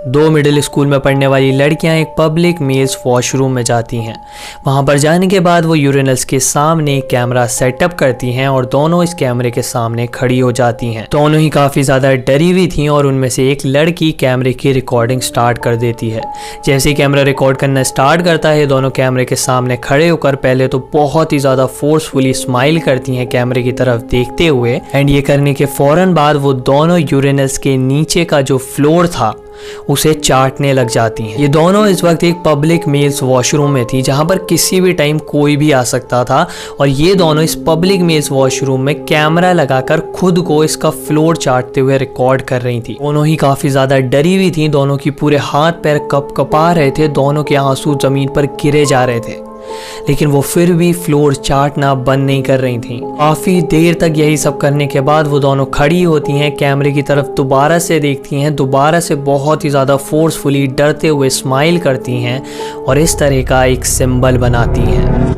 दो middle school में पढ़ने वाली लड़कियां एक पब्लिक मेल्स वॉशरूम में जाती हैं। वहां पर जाने के बाद वो यूरिनल्स के सामने एक कैमरा सेटअप करती हैं और दोनों इस कैमरे के सामने खड़ी हो जाती हैं। दोनों ही काफ़ी ज़्यादा डरी हुई थी और उनमें से एक लड़की कैमरे की रिकॉर्डिंग स्टार्ट कर देती है। जैसे ही कैमरा रिकॉर्ड करना स्टार्ट करता है, दोनों कैमरे के सामने खड़े होकर पहले तो बहुत ही ज़्यादा फोर्सफुली स्माइल करती हैं कैमरे की तरफ देखते हुए, एंड ये करने के फ़ौरन बाद वो दोनों यूरिनल्स के नीचे का जो फ्लोर था उसे चाटने लग जाती हैं। ये दोनों इस वक्त एक पब्लिक मेल्स वॉशरूम में थी जहां पर किसी भी टाइम कोई भी आ सकता था, और ये दोनों इस पब्लिक मेल्स वॉशरूम में कैमरा लगाकर खुद को इसका फ्लोर चाटते हुए रिकॉर्ड कर रही थी। दोनों ही काफी ज्यादा डरी हुई थी, दोनों की पूरे हाथ पैर कपा रहे थे, दोनों के आंसू जमीन पर गिरे जा रहे थे, लेकिन वो फिर भी फ्लोर चाटना बंद नहीं कर रही थी। काफी देर तक यही सब करने के बाद वो दोनों खड़ी होती हैं, कैमरे की तरफ दोबारा से देखती हैं, दोबारा से बहुत ही ज़्यादा फोर्सफुली डरते हुए स्माइल करती हैं और इस तरह का एक सिंबल बनाती हैं।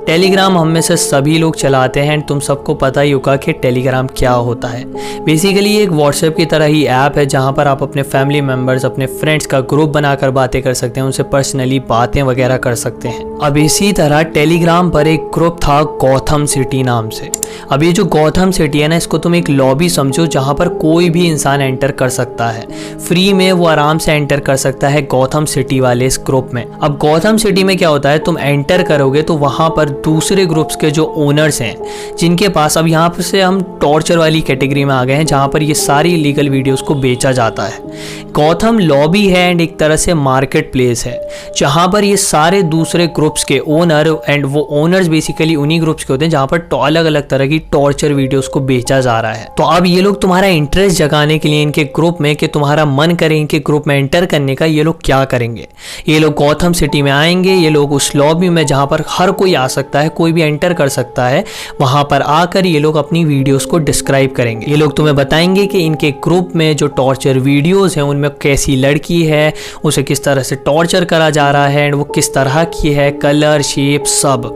टेलीग्राम हम में से सभी लोग चलाते हैं, तुम सबको पता ही होगा कि टेलीग्राम क्या होता है। बेसिकली ये एक व्हाट्सएप की तरह ही ऐप है जहां पर आप अपने फैमिली मेम्बर्स, अपने फ्रेंड्स का ग्रुप बनाकर बातें कर सकते हैं, उनसे पर्सनली बातें वगैरह कर सकते हैं। अब इसी तरह टेलीग्राम पर एक ग्रुप था गौथम सिटी नाम से। अब ये जो गौथम सिटी है ना, इसको तुम एक लॉबी समझो जहां पर कोई भी इंसान एंटर कर सकता है, फ्री में वो आराम से एंटर कर सकता है गौथम सिटी वाले इस ग्रुप में। अब गौथम सिटी में क्या होता है, तुम एंटर करोगे तो वहां पर दूसरे ग्रुप्स के जो ओनर्स हैं, जिनके पास, अब यहाँ पर से हम टॉर्चर वाली कैटेगरी में आ गए हैं जहाँ पर ये सारी इलीगल वीडियोस को बेचा जाता है। गौथम लॉबी है एंड एक तरह से मार्केट प्लेस है जहाँ पर ये सारे दूसरे ग्रुप्स के ओनर, एंड वो ओनर्स बेसिकली उन्हीं ग्रुप्स के होते हैं जहाँ पर अलग अलग तरह की टॉर्चर वीडियोस को बेचा जा रहा है। तो अब ये लोग तुम्हारा इंटरेस्ट जगाने के लिए इनके ग्रुप में, कि तुम्हारा मन करे इनके ग्रुप में एंटर करने का, ये लोग क्या करेंगे, ये लोग गौथम सिटी में आएंगे, ये लोग उस लॉबी में जहाँ पर हर कोई आ सकता है, कोई भी एंटर कर सकता है, वहां पर आकर ये लोग अपनी वीडियोस को डिस्क्राइब करेंगे। ये लोग तुम्हें बताएंगे कि इनके ग्रुप में जो टॉर्चर वीडियोस हैं उनमें कैसी लड़की है, उसे किस तरह से टॉर्चर करा जा रहा है, एंड वो किस तरह की है, कलर, शेप, सब।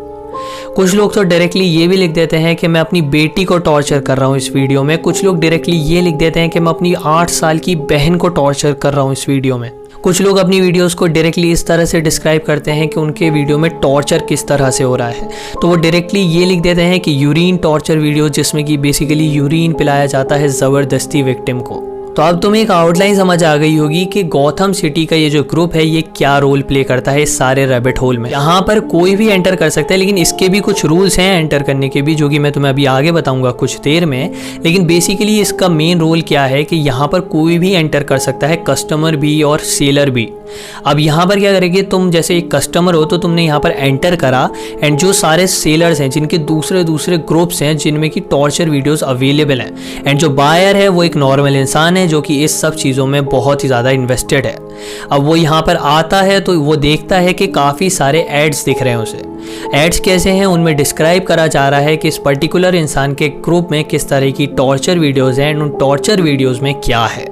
कुछ लोग तो डायरेक्टली ये भी लिख देते हैं कि मैं अपनी बेटी को टॉर्चर कर रहा हूँ इस वीडियो में। कुछ लोग डायरेक्टली ये लिख देते हैं कि मैं अपनी 8 साल की बहन को टॉर्चर कर रहा हूँ इस वीडियो में। कुछ लोग अपनी वीडियोस को डायरेक्टली इस तरह से डिस्क्राइब करते हैं कि उनके वीडियो में टॉर्चर किस तरह से हो रहा है, तो वो डायरेक्टली ये लिख देते हैं कि यूरिन टॉर्चर वीडियो, जिसमें कि बेसिकली यूरिन पिलाया जाता है ज़बरदस्ती विक्टिम को। तो अब तुम्हें एक आउटलाइन समझ आ गई होगी कि गौथम सिटी का ये जो ग्रुप है ये क्या रोल प्ले करता है इस सारे रैबिट होल में। यहाँ पर कोई भी एंटर कर सकता है, लेकिन इसके भी कुछ रूल्स हैं एंटर करने के भी, जो कि मैं तुम्हें अभी आगे बताऊंगा कुछ देर में। लेकिन बेसिकली इसका मेन रोल क्या है कि यहाँ पर कोई भी एंटर कर सकता है, कस्टमर भी और सेलर भी। अब यहाँ पर क्या करेंगे, तुम जैसे एक कस्टमर हो तो तुमने यहाँ पर एंटर करा, एंड जो सारे सेलर्स हैं जिनके दूसरे दूसरे ग्रुप्स हैं जिनमें की टॉर्चर वीडियोस अवेलेबल हैं, एंड जो बायर है वो एक नॉर्मल इंसान है जो कि इस सब चीज़ों में बहुत ही ज़्यादा इन्वेस्टेड है। अब वो यहाँ पर आता है तो वो देखता है कि काफ़ी सारे एड्स दिख रहे हैं उसे। एड्स कैसे हैं, उनमें डिस्क्राइब करा जा रहा है कि इस पर्टिकुलर इंसान के ग्रुप में किस तरह की टॉर्चर वीडियोज़ हैं, एंड उन टॉर्चर वीडियोज़ में क्या है।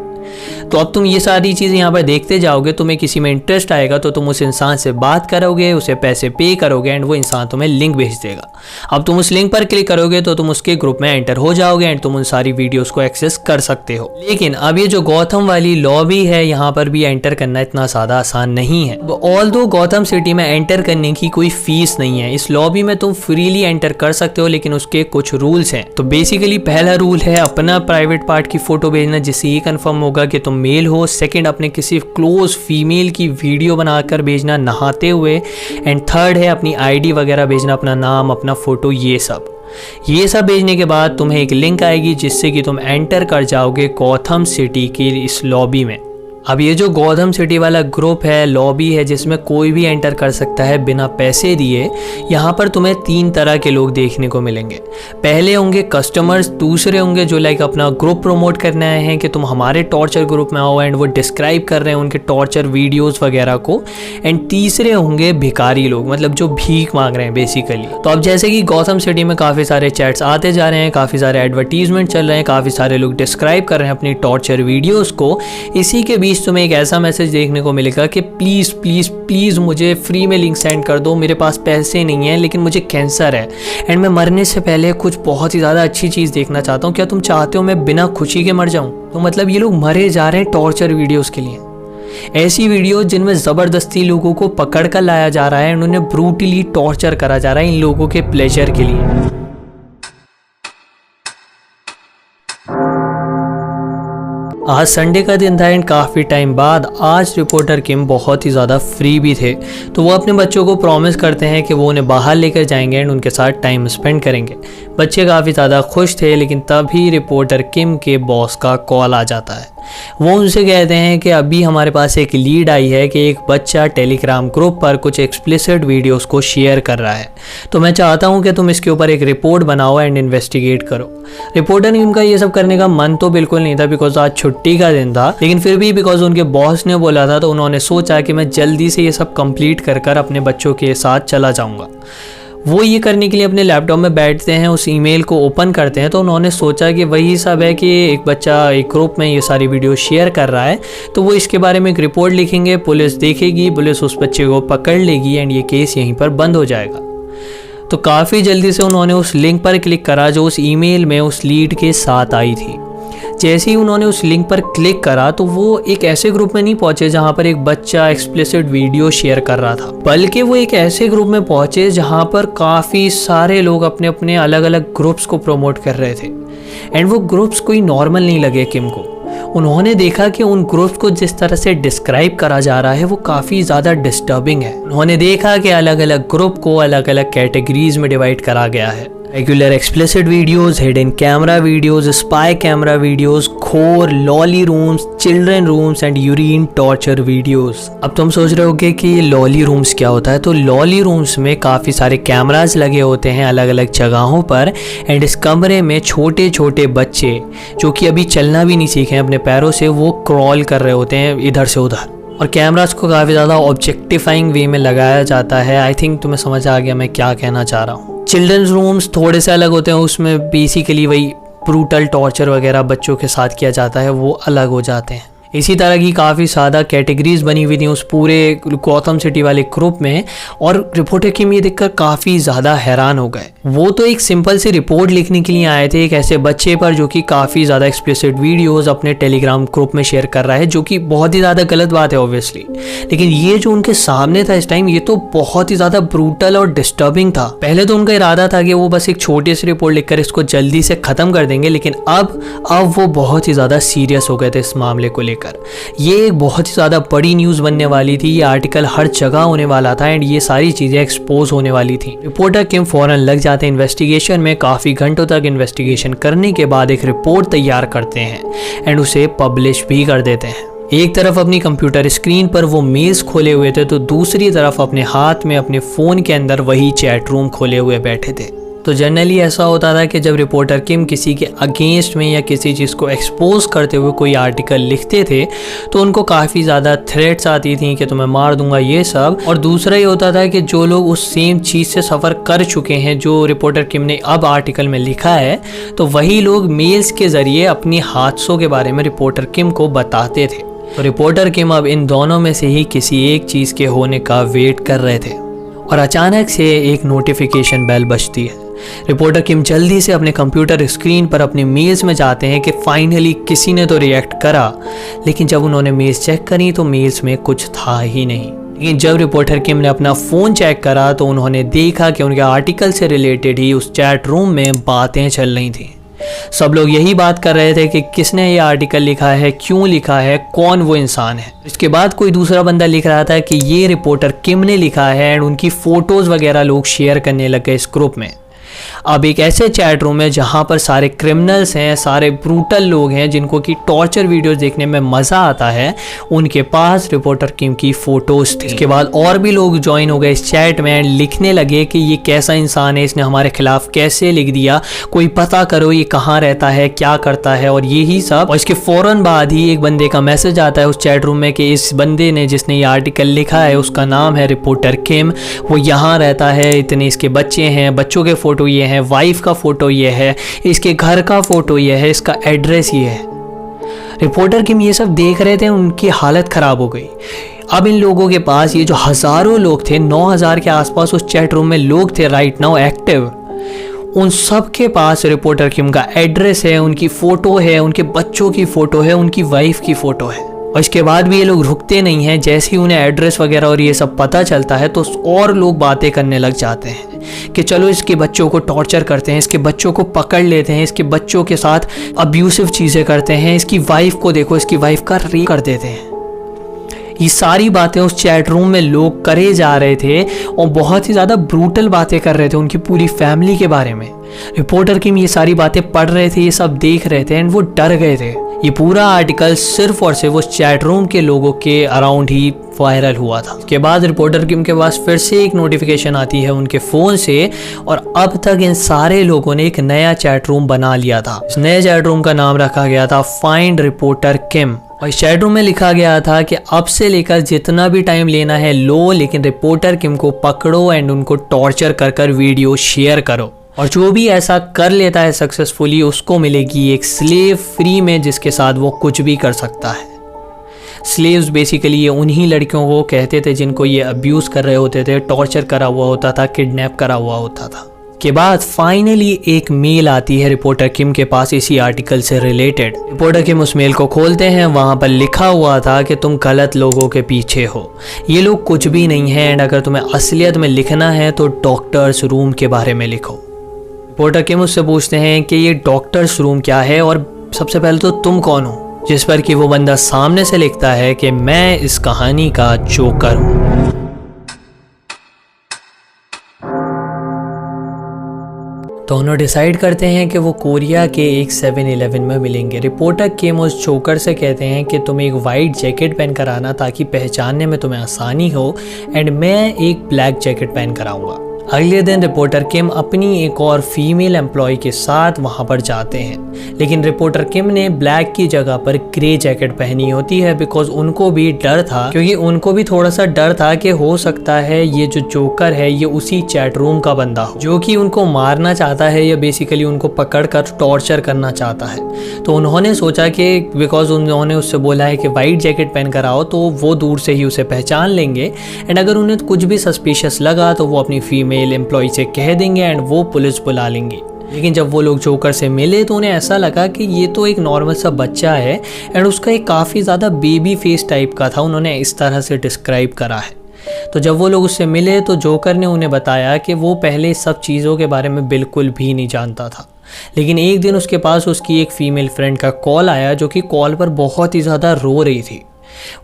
तो अब तुम ये सारी चीज़ें यहाँ पर देखते जाओगे, तुम्हें किसी में इंटरेस्ट आएगा तो तुम उस इंसान से बात करोगे, उसे पैसे पे करोगे, एंड वो इंसान तुम्हें लिंक भेज देगा। अब तुम उस लिंक पर क्लिक करोगे तो तुम उसके ग्रुप में एंटर हो जाओगे, एंड तुम उन सारी वीडियोस को एक्सेस कर सकते हो। लेकिन अब ये जो गौथम वाली लॉबी है, यहाँ पर भी एंटर करना इतना ज़्यादा आसान नहीं है। ऑल्दो गौथम सिटी में एंटर करने की कोई फीस नहीं है, इस लॉबी में तुम फ्रीली एंटर कर सकते हो, लेकिन उसके कुछ रूल्स हैं। तो बेसिकली पहला रूल है अपना प्राइवेट पार्ट की फोटो भेजना, जिससे ये कन्फर्म होगा कि तुम मेल हो। सेकंड, अपने किसी क्लोज फीमेल की वीडियो बनाकर भेजना नहाते हुए, एंड थर्ड है अपनी आईडी वगैरह भेजना, अपना नाम, अपना फोटो, ये सब भेजने के बाद तुम्हें एक लिंक आएगी जिससे कि तुम एंटर कर जाओगे गौथम सिटी की इस लॉबी में। अब ये जो गौथम सिटी वाला ग्रुप है, लॉबी है जिसमें कोई भी एंटर कर सकता है बिना पैसे दिए, यहाँ पर तुम्हें 3 तरह के लोग देखने को मिलेंगे। पहले होंगे कस्टमर्स, दूसरे होंगे जो लाइक अपना ग्रुप प्रमोट करने आए हैं कि तुम हमारे टॉर्चर ग्रुप में आओ, एंड वो डिस्क्राइब कर रहे हैं उनके टॉर्चर वीडियोस वगैरह को, एंड तीसरे होंगे भिखारी लोग, मतलब जो भीख मांग रहे हैं बेसिकली। तो अब जैसे कि गौथम सिटी में काफ़ी सारे चैट्स आते जा रहे हैं, काफ़ी सारे एडवर्टीजमेंट चल रहे हैं, काफ़ी सारे लोग डिस्क्राइब कर रहे हैं अपनी टॉर्चर वीडियोज़ को, इसी के बीच गाइस तुम्हें एक ऐसा मैसेज देखने को मिलेगा कि प्लीज़ प्लीज़ प्लीज़ मुझे फ्री में लिंक सेंड कर दो, मेरे पास पैसे नहीं हैं लेकिन मुझे कैंसर है एंड मैं मरने से पहले कुछ बहुत ही ज़्यादा अच्छी चीज़ देखना चाहता हूँ, क्या तुम चाहते हो मैं बिना खुशी के मर जाऊँ? तो मतलब ये लोग मरे जा रहे हैं टॉर्चर वीडियोज़ के लिए, ऐसी वीडियो जिनमें ज़बरदस्ती लोगों को पकड़ कर लाया जा रहा है एंड उन्हें ब्रूटली टॉर्चर करा जा रहा है इन लोगों के प्लेजर के लिए। आज संडे का दिन था एंड काफ़ी टाइम बाद आज रिपोर्टर किम बहुत ही ज़्यादा फ्री भी थे, तो वो अपने बच्चों को प्रॉमिस करते हैं कि वो उन्हें बाहर लेकर जाएंगे एंड उनके साथ टाइम स्पेंड करेंगे। बच्चे काफ़ी ज़्यादा खुश थे, लेकिन तभी रिपोर्टर किम के बॉस का कॉल आ जाता है। वो उनसे कहते हैं कि अभी हमारे पास एक लीड आई है कि एक बच्चा टेलीग्राम ग्रुप पर कुछ एक्सप्लिसिट वीडियोस को शेयर कर रहा है, तो मैं चाहता हूं कि तुम इसके ऊपर एक रिपोर्ट बनाओ एंड इन्वेस्टिगेट करो। रिपोर्टर ने उनका ये सब करने का मन तो बिल्कुल नहीं था बिकॉज आज छुट्टी का दिन था, लेकिन फिर भी बिकॉज उनके बॉस ने बोला था तो उन्होंने सोचा कि मैं जल्दी से ये सब कंप्लीट कर अपने बच्चों के साथ चला जाऊँगा। वो ये करने के लिए अपने लैपटॉप में बैठते हैं, उस ईमेल को ओपन करते हैं, तो उन्होंने सोचा कि वही सब है कि एक बच्चा एक ग्रुप में ये सारी वीडियो शेयर कर रहा है, तो वो इसके बारे में एक रिपोर्ट लिखेंगे, पुलिस देखेगी, पुलिस उस बच्चे को पकड़ लेगी एंड ये केस यहीं पर बंद हो जाएगा। तो काफ़ी जल्दी से उन्होंने उस लिंक पर क्लिक करा जो उस ईमेल में उस लीड के साथ आई थी। जैसे ही उन्होंने उस लिंक पर क्लिक करा तो वो एक ऐसे ग्रुप में नहीं पहुंचे जहां पर एक बच्चा एक्सप्लिसिट वीडियो शेयर कर रहा था, बल्कि वो एक ऐसे ग्रुप में पहुंचे जहां पर काफ़ी सारे लोग अपने अपने अलग अलग ग्रुप्स को प्रमोट कर रहे थे एंड वो ग्रुप्स कोई नॉर्मल नहीं लगे किम को। उन्होंने देखा कि उन ग्रुप्स को जिस तरह से डिस्क्राइब करा जा रहा है वो काफ़ी ज़्यादा डिस्टर्बिंग है। उन्होंने देखा कि अलग अलग ग्रुप को अलग अलग कैटेगरीज में डिवाइड करा गया है, regular explicit videos, hidden camera videos, spy camera videos, खोर, लॉली rooms, children rooms and urine torture videos. अब तुम सोच रहे होगे कि ये लॉली रूम्स क्या होता है, तो लॉली रूम्स में काफ़ी सारे कैमरास लगे होते हैं अलग अलग जगहों पर एंड इस कमरे में छोटे छोटे बच्चे जो कि अभी चलना भी नहीं सीखे हैं अपने पैरों से, वो क्रॉल कर रहे होते हैं इधर से उधर, और कैमरास को काफ़ी ज़्यादा ऑब्जेक्टिफाइंग वे में लगाया जाता है। आई थिंक तुम्हें समझ आ गया मैं क्या कहना चाह रहा हूँ। चिल्ड्रंस रूम्स थोड़े से अलग होते हैं, उसमें बेसिकली वही ब्रूटल टॉर्चर वगैरह बच्चों के साथ किया जाता है, वो अलग हो जाते हैं। इसी तरह की काफ़ी ज़्यादा कैटेगरीज बनी हुई थी उस पूरे गौतम सिटी वाले ग्रुप में, और रिपोर्टर किम ये देखकर काफ़ी ज़्यादा हैरान हो गए। वो तो एक सिंपल सी रिपोर्ट लिखने के लिए आए थे एक ऐसे बच्चे पर जो कि काफ़ी ज़्यादा एक्सप्लिसिट वीडियोस अपने टेलीग्राम ग्रुप में शेयर कर रहा है, जो कि बहुत ही ज़्यादा गलत बात है ऑब्वियसली, लेकिन ये जो उनके सामने था इस टाइम ये तो बहुत ही ज़्यादा ब्रूटल और डिस्टर्बिंग था। पहले तो उनका इरादा था कि वो बस एक छोटी सी रिपोर्ट लिखकर इसको जल्दी से ख़त्म कर देंगे, लेकिन अब वो बहुत ही ज़्यादा सीरियस हो गए थे इस मामले को लेकर। ये एक बहुत ही ज़्यादा बड़ी न्यूज़ बनने वाली थी, ये आर्टिकल हर जगह होने वाला था एंड ये सारी चीज़ें एक्सपोज होने वाली थी। रिपोर्टर किम फौरन लग जाते हैं इन्वेस्टिगेशन में, काफ़ी घंटों तक इन्वेस्टिगेशन करने के बाद एक रिपोर्ट तैयार करते हैं एंड उसे पब्लिश भी कर देते हैं। एक तरफ अपनी कंप्यूटर स्क्रीन पर वो मेल्स खोले हुए थे, तो दूसरी तरफ अपने हाथ में अपने फ़ोन के अंदर वही चैट रूम खोले हुए बैठे थे। तो जनरली ऐसा होता था कि जब रिपोर्टर किम किसी के अगेंस्ट में या किसी चीज़ को एक्सपोज करते हुए कोई आर्टिकल लिखते थे तो उनको काफ़ी ज़्यादा थ्रेट्स आती थी कि तुम्हें मार दूंगा ये सब। और दूसरा ये होता था कि जो लोग उस सेम चीज़ से सफ़र कर चुके हैं जो रिपोर्टर किम ने अब आर्टिकल में लिखा है, तो वही लोग मेल्स के ज़रिए अपनी हादसों के बारे में रिपोर्टर किम को बताते थे। तो रिपोर्टर किम अब इन दोनों में से ही किसी एक चीज़ के होने का वेट कर रहे थे और अचानक से एक नोटिफिकेशन बेल बजती है। रिपोर्टर किम जल्दी से अपने कंप्यूटर स्क्रीन पर अपने मेल्स में जाते हैं कि फाइनली किसी ने तो रिएक्ट करा, लेकिन जब उन्होंने मेल्स चेक करी तो मेल्स में कुछ था ही नहीं। लेकिन जब रिपोर्टर किम ने अपना फ़ोन चेक करा तो उन्होंने देखा कि उनके आर्टिकल से रिलेटेड ही उस चैट रूम में बातें चल रही थी। सब लोग यही बात कर रहे थे कि किसने ये आर्टिकल लिखा है, क्यों लिखा है, कौन वो इंसान है। इसके बाद कोई दूसरा बंदा लिख रहा था कि ये रिपोर्टर किम ने लिखा है एंड उनकी फ़ोटोज़ वगैरह लोग शेयर करने लगे इस ग्रुप में। अब एक ऐसे चैट रूम है जहां पर सारे क्रिमिनल्स हैं, सारे ब्रूटल लोग हैं जिनको कि टॉर्चर वीडियोस देखने में मज़ा आता है, उनके पास रिपोर्टर किम की फ़ोटोज़ थी। इसके बाद और भी लोग ज्वाइन हो गए इस चैट में, लिखने लगे कि ये कैसा इंसान है, इसने हमारे खिलाफ कैसे लिख दिया, कोई पता करो ये कहाँ रहता है, क्या करता है और यही सब। और इसके फ़ौरन बाद ही एक बंदे का मैसेज आता है उस चैट रूम में कि इस बंदे ने जिसने ये आर्टिकल लिखा है उसका नाम है रिपोर्टर किम, वो यहाँ रहता है, इतने इसके बच्चे हैं, बच्चों के फ़ोटो ये है, वाइफ का फ़ोटो ये है, इसके घर का फ़ोटो ये है, इसका एड्रेस ये है। रिपोर्टर किम ये सब देख रहे थे, उनकी हालत ख़राब हो गई। अब इन लोगों के पास ये जो हज़ारों लोग थे, 9000 के आसपास उस चैट रूम में लोग थे राइट नाउ एक्टिव, उन सब के पास रिपोर्टर किम का एड्रेस है, उनकी फ़ोटो है, उनके बच्चों की फ़ोटो है, उनकी वाइफ की फ़ोटो है। और इसके बाद भी ये लोग रुकते नहीं हैं। जैसे ही उन्हें एड्रेस वगैरह और ये सब पता चलता है तो और लोग बातें करने लग जाते हैं कि चलो इसके बच्चों को टॉर्चर करते हैं, इसके बच्चों को पकड़ लेते हैं, इसके बच्चों के साथ अब्यूसिव चीज़ें करते हैं, इसकी वाइफ को देखो, इसकी वाइफ का रेप कर देते हैं। ये सारी बातें उस चैट रूम में लोग करे जा रहे थे और बहुत ही ज़्यादा ब्रूटल बातें कर रहे थे उनकी पूरी फैमिली के बारे में। रिपोर्टर किम ये सारी बातें पढ़ रहे थे, ये सब देख रहे थे एंड वो डर गए थे। ये पूरा आर्टिकल सिर्फ और सिर्फ उस चैट रूम के लोगों के अराउंड ही वायरल हुआ था। उसके बाद रिपोर्टर किम के पास फिर से एक नोटिफिकेशन आती है उनके फ़ोन से, और अब तक इन सारे लोगों ने एक नया चैट रूम बना लिया था। इस नए चैट रूम का नाम रखा गया था फाइंड रिपोर्टर किम। और इस चैट रूम में लिखा गया था कि अब से लेकर जितना भी टाइम लेना है लो, लेकिन रिपोर्टर किम को पकड़ो एंड उनको टॉर्चर कर कर वीडियो शेयर करो। और जो भी ऐसा कर लेता है सक्सेसफुली, उसको मिलेगी एक स्लेव फ्री में, जिसके साथ वो कुछ भी कर सकता है। स्लेव्स बेसिकली ये उन्हीं लड़कियों को कहते थे जिनको ये अब्यूज़ कर रहे होते थे, टॉर्चर करा हुआ होता था, किडनैप करा हुआ होता था। के बाद फाइनली एक मेल आती है रिपोर्टर किम के पास इसी आर्टिकल से रिलेटेड। रिपोर्टर किम उस मेल को खोलते हैं, वहाँ पर लिखा हुआ था कि तुम गलत लोगों के पीछे हो, ये लोग कुछ भी नहीं है, एंड अगर तुम्हें असलियत में लिखना है तो डॉक्टर्स रूम के बारे में लिखो। रिपोर्टर किम उससे पूछते हैं कि ये डॉक्टर्स रूम क्या है और सबसे पहले तो तुम कौन हो, जिस पर कि वो बंदा सामने से लिखता है कि मैं इस कहानी का जोकर हूँ। दोनों डिसाइड करते हैं कि वो कोरिया के एक 7-Eleven में मिलेंगे। रिपोर्टर किम उस जोकर से कहते हैं कि तुम एक वाइट जैकेट पहन कर आना ताकि पहचानने में तुम्हें आसानी हो, एंड मैं एक ब्लैक जैकेट पहन कर आऊँगा। अगले दिन रिपोर्टर किम अपनी एक और फीमेल एम्प्लॉय के साथ वहां पर जाते हैं, लेकिन रिपोर्टर किम ने ब्लैक की जगह पर ग्रे जैकेट पहनी होती है, बिकॉज उनको भी डर था, क्योंकि उनको भी थोड़ा सा डर था कि हो सकता है ये जो जोकर है ये उसी चैट रूम का बंदा हो जो कि उनको मारना चाहता है या बेसिकली उनको पकड़ कर टॉर्चर करना चाहता है। तो उन्होंने सोचा कि बिकॉज उन्होंने उससे बोला है कि वाइट जैकेट पहन कर आओ, तो वो दूर से ही उसे पहचान लेंगे, एंड अगर उन्हें कुछ भी सस्पिशियस लगा तो वो अपनी फीमेल एम्प्लॉय से कह देंगे एंड वो पुलिस बुला लेंगे। लेकिन जब वो लोग जोकर से मिले तो उन्हें ऐसा लगा कि ये तो एक नॉर्मल सा बच्चा है, एंड उसका एक काफ़ी ज़्यादा बेबी फेस टाइप का था, उन्होंने इस तरह से डिस्क्राइब करा है। तो जब वो लोग उससे मिले तो जोकर ने उन्हें बताया कि वो पहले सब चीज़ों के बारे में बिल्कुल भी नहीं जानता था, लेकिन एक दिन उसके पास उसकी एक फ़ीमेल फ्रेंड का कॉल आया जो कि कॉल पर बहुत ही ज़्यादा रो रही थी।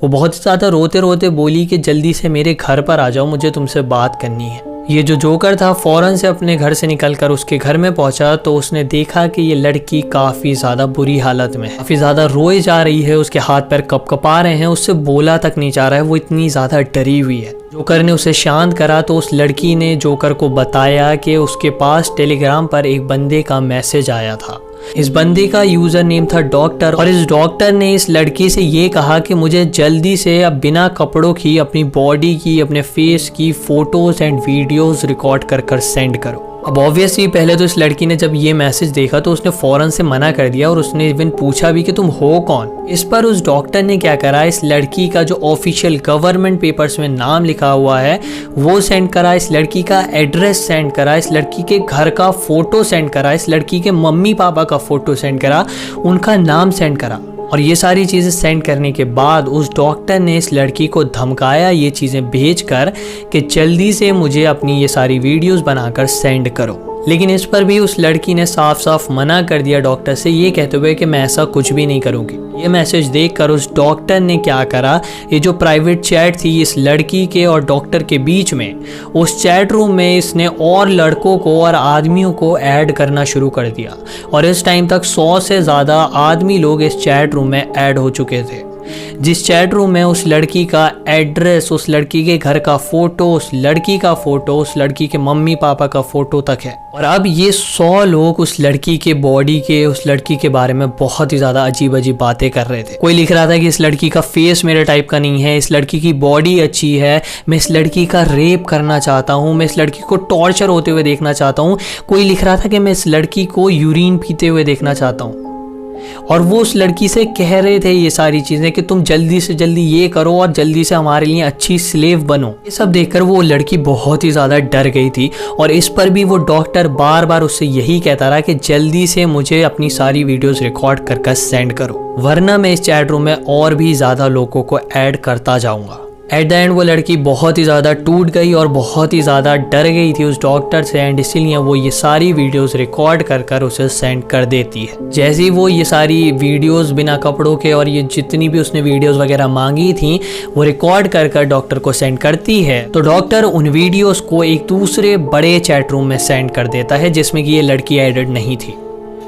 वो बहुत ही ज़्यादा रोते रोते बोली कि जल्दी से मेरे घर पर आ जाओ, मुझे तुमसे बात करनी है। ये जो जोकर था फ़ौरन से अपने घर से निकलकर उसके घर में पहुंचा तो उसने देखा कि ये लड़की काफ़ी ज़्यादा बुरी हालत में है, काफ़ी ज़्यादा रोए जा रही है, उसके हाथ पैर कपकपा रहे हैं, उससे बोला तक नहीं जा रहा है, वो इतनी ज़्यादा डरी हुई है। जोकर ने उसे शांत करा तो उस लड़की ने जोकर को बताया कि उसके पास टेलीग्राम पर एक बंदे का मैसेज आया था। इस बंदे का यूज़र नेम था डॉक्टर, और इस डॉक्टर ने इस लड़की से ये कहा कि मुझे जल्दी से अब बिना कपड़ों की अपनी बॉडी की, अपने फेस की फ़ोटोज़ एंड वीडियोज़ रिकॉर्ड कर कर सेंड करो। अब ऑब्वियसली पहले तो इस लड़की ने जब ये मैसेज देखा तो उसने फ़ौरन से मना कर दिया, और उसने इवन पूछा भी कि तुम हो कौन। इस पर उस डॉक्टर ने क्या करा, इस लड़की का जो ऑफिशियल गवर्नमेंट पेपर्स में नाम लिखा हुआ है वो सेंड करा, इस लड़की का एड्रेस सेंड करा, इस लड़की के घर का फ़ोटो सेंड करा, इस लड़की के मम्मी पापा का फ़ोटो सेंड करा, उनका नाम सेंड करा। और ये सारी चीज़ें सेंड करने के बाद उस डॉक्टर ने इस लड़की को धमकाया ये चीज़ें भेजकर कि जल्दी से मुझे अपनी ये सारी वीडियोस बनाकर सेंड करो। लेकिन इस पर भी उस लड़की ने साफ साफ मना कर दिया डॉक्टर से, ये कहते हुए कि मैं ऐसा कुछ भी नहीं करूँगी। ये मैसेज देखकर उस डॉक्टर ने क्या करा, ये जो प्राइवेट चैट थी इस लड़की के और डॉक्टर के बीच में, उस चैट रूम में इसने और लड़कों को और आदमियों को ऐड करना शुरू कर दिया, और इस टाइम तक 100 से ज़्यादा आदमी लोग इस चैट रूम में ऐड हो चुके थे। जिस चैट रूम में उस लड़की का एड्रेस, उस लड़की के घर का फ़ोटो, उस लड़की का फ़ोटो, उस लड़की के मम्मी पापा का फ़ोटो तक है। और अब ये 100 लोग उस लड़की के बॉडी के, उस लड़की के बारे में बहुत ही ज़्यादा अजीब अजीब बातें कर रहे थे। कोई लिख रहा था कि इस लड़की का फेस मेरे टाइप का नहीं है, इस लड़की की बॉडी अच्छी है, मैं इस लड़की का रेप करना चाहता हूँ, मैं इस लड़की को टॉर्चर होते हुए देखना चाहता हूँ। कोई लिख रहा था कि मैं इस लड़की को यूरिन पीते हुए देखना चाहता हूँ। और वो उस लड़की से कह रहे थे ये सारी चीज़ें कि तुम जल्दी से जल्दी ये करो और जल्दी से हमारे लिए अच्छी स्लेव बनो। ये सब देखकर वो लड़की बहुत ही ज़्यादा डर गई थी और इस पर भी वो डॉक्टर बार बार उससे यही कहता रहा कि जल्दी से मुझे अपनी सारी वीडियोस रिकॉर्ड कर सेंड करो, वरना मैं इस चैट रूम में और भी ज़्यादा लोगों को ऐड करता जाऊँगा। एट द एंड वो लड़की बहुत ही ज़्यादा टूट गई और बहुत ही ज़्यादा डर गई थी उस डॉक्टर से, एंड इसीलिए वो ये सारी वीडियोस रिकॉर्ड कर उसे सेंड कर देती है। जैसे ही वो ये सारी वीडियोस बिना कपड़ों के और ये जितनी भी उसने वीडियोस वगैरह मांगी थी वो रिकॉर्ड कर डॉक्टर को सेंड करती है, तो डॉक्टर उन वीडियोस को एक दूसरे बड़े चैट रूम में सेंड कर देता है जिसमें कि ये लड़की एडेड नहीं थी।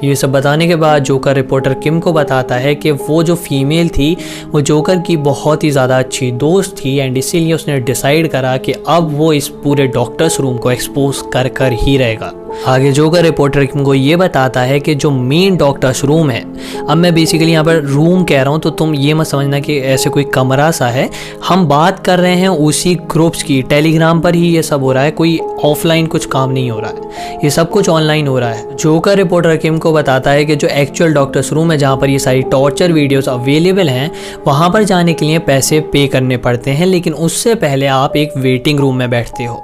ये सब बताने के बाद जोकर रिपोर्टर किम को बताता है कि वो जो फीमेल थी वो जोकर की बहुत ही ज़्यादा अच्छी दोस्त थी, एंड इसीलिए उसने डिसाइड करा कि अब वो इस पूरे डॉक्टर्स रूम को एक्सपोज कर ही रहेगा। आगे जोकर रिपोर्टर किम को ये बताता है कि जो मेन डॉक्टर्स रूम है, अब मैं बेसिकली यहाँ पर रूम कह रहा हूँ तो तुम ये मत समझना कि ऐसे कोई कमरा सा है, हम बात कर रहे हैं उसी ग्रुप्स की। टेलीग्राम पर ही ये सब हो रहा है, कोई ऑफलाइन कुछ काम नहीं हो रहा है, ये सब कुछ ऑनलाइन हो रहा है। जोकर रिपोर्टर किम को बताता है कि जो एक्चुअल डॉक्टर्स रूम है जहाँ पर ये सारी टॉर्चर वीडियोस अवेलेबल हैं, वहाँ पर जाने के लिए पैसे पे करने पड़ते हैं, लेकिन उससे पहले आप एक वेटिंग रूम में बैठते हो।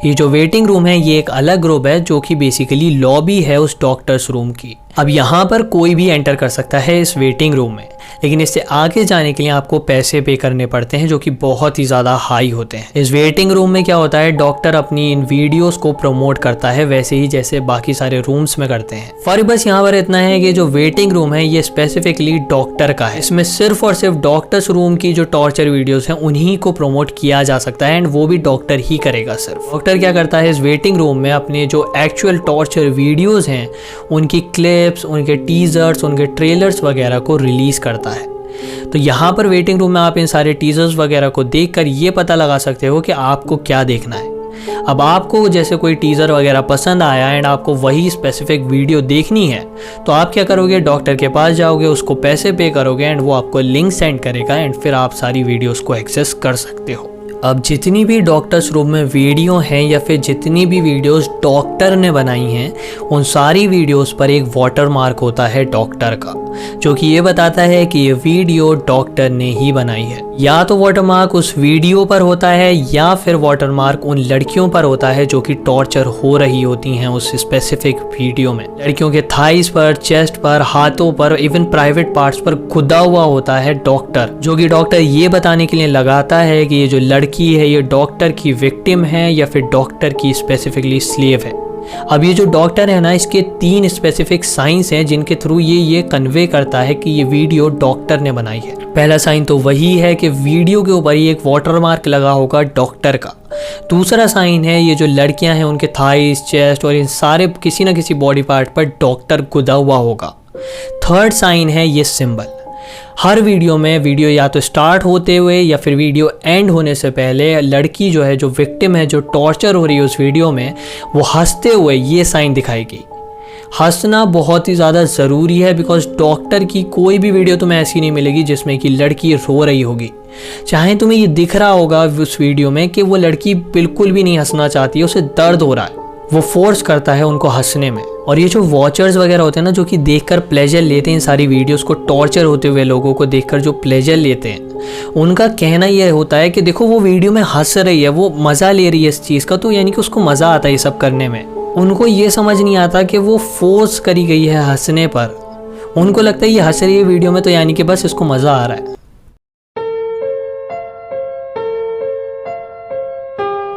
ये जो वेटिंग रूम है ये एक अलग ग्रुप है जो कि बेसिकली लॉबी है उस डॉक्टर्स रूम की। अब यहाँ पर कोई भी एंटर कर सकता है इस वेटिंग रूम में, लेकिन इससे आगे जाने के लिए आपको पैसे पे करने पड़ते हैं जो कि बहुत ही ज़्यादा हाई होते हैं। इस वेटिंग रूम में क्या होता है, डॉक्टर अपनी इन वीडियोस को प्रमोट करता है वैसे ही जैसे बाकी सारे रूम्स में करते हैं। फर्क बस यहाँ पर इतना है कि जो वेटिंग रूम है ये स्पेसिफिकली डॉक्टर का है, इसमें सिर्फ और सिर्फ डॉक्टर्स रूम की जो टॉर्चर वीडियोस हैं उन्हीं को प्रमोट किया जा सकता है, एंड वो भी डॉक्टर ही करेगा। सिर्फ डॉक्टर क्या करता है, इस वेटिंग रूम में अपने जो एक्चुअल टॉर्चर वीडियोस हैं उनकी क्लिप्स, उनके टीजर्स, उनके ट्रेलर्स वगैरह को रिलीज करता है। तो यहाँ पर वेटिंग रूम में आप इन सारे टीजर्स वगैरह को देखकर ये पता लगा सकते हो कि आपको क्या देखना है। अब आपको जैसे कोई टीज़र वगैरह पसंद आया एंड आपको वही स्पेसिफिक वीडियो देखनी है, तो आप क्या करोगे, डॉक्टर के पास जाओगे, उसको पैसे पे करोगे एंड वो आपको लिंक सेंड करेगा एंड फिर आप सारी वीडियोस को एक्सेस कर सकते हो। अब जितनी भी डॉक्टर्स रूम में वीडियो हैं या फिर जितनी भी वीडियोस डॉक्टर ने बनाई हैं, उन सारी वीडियोस पर एक वाटर मार्क होता है डॉक्टर का, जो कि ये बताता है कि ये वीडियो डॉक्टर ने ही बनाई है। या तो वाटर मार्क उस वीडियो पर होता है या फिर वाटर मार्क उन लड़कियों पर होता है जो कि टॉर्चर हो रही होती हैं उस स्पेसिफिक वीडियो में। लड़कियों के थाइस पर, चेस्ट पर, हाथों पर, इवन प्राइवेट पार्ट्स पर खुदा हुआ होता है डॉक्टर, जो कि डॉक्टर ये बताने के लिए लगाता है कि ये जो लड़की है ये डॉक्टर की विक्टिम है या फिर डॉक्टर की स्पेसिफिकली स्लेव है। अब ये जो डॉक्टर है ना, इसके 3 स्पेसिफिक साइंस हैं जिनके थ्रू ये कन्वे करता है कि ये वीडियो डॉक्टर ने बनाई है। पहला साइन तो वही है कि वीडियो के ऊपर ही एक वाटर मार्क लगा होगा डॉक्टर का। दूसरा साइन है ये जो लड़कियां हैं उनके थाइस, चेस्ट और इन सारे किसी ना किसी बॉडी पार्ट पर डॉक्टर गुदा हुआ होगा। थर्ड साइन है ये सिंबल। हर वीडियो में वीडियो या तो स्टार्ट होते हुए या फिर वीडियो एंड होने से पहले लड़की जो है, जो विक्टिम है, जो टॉर्चर हो रही है उस वीडियो में, वो हंसते हुए ये साइन दिखाएगी। हंसना बहुत ही ज़्यादा ज़रूरी है बिकॉज डॉक्टर की कोई भी वीडियो तुम्हें ऐसी नहीं मिलेगी जिसमें कि लड़की रो रही होगी। चाहे तुम्हें ये दिख रहा होगा उस वीडियो में कि वो लड़की बिल्कुल भी नहीं हंसना चाहती है, उसे दर्द हो रहा है, वो फोर्स करता है उनको हंसने में। और ये जो वॉचर्स वगैरह होते हैं ना, जो कि देखकर प्लेजर लेते हैं, सारी वीडियोस को टॉर्चर होते हुए लोगों को देखकर जो प्लेजर लेते हैं, उनका कहना यह होता है कि देखो वो वीडियो में हंस रही है, वो मज़ा ले रही है इस चीज़ का, तो यानी कि उसको मज़ा आता है ये सब करने में। उनको ये समझ नहीं आता कि वो फोर्स करी गई है हंसने पर। उनको लगता है ये हंस रही है वीडियो में तो यानी कि बस इसको मज़ा आ रहा है।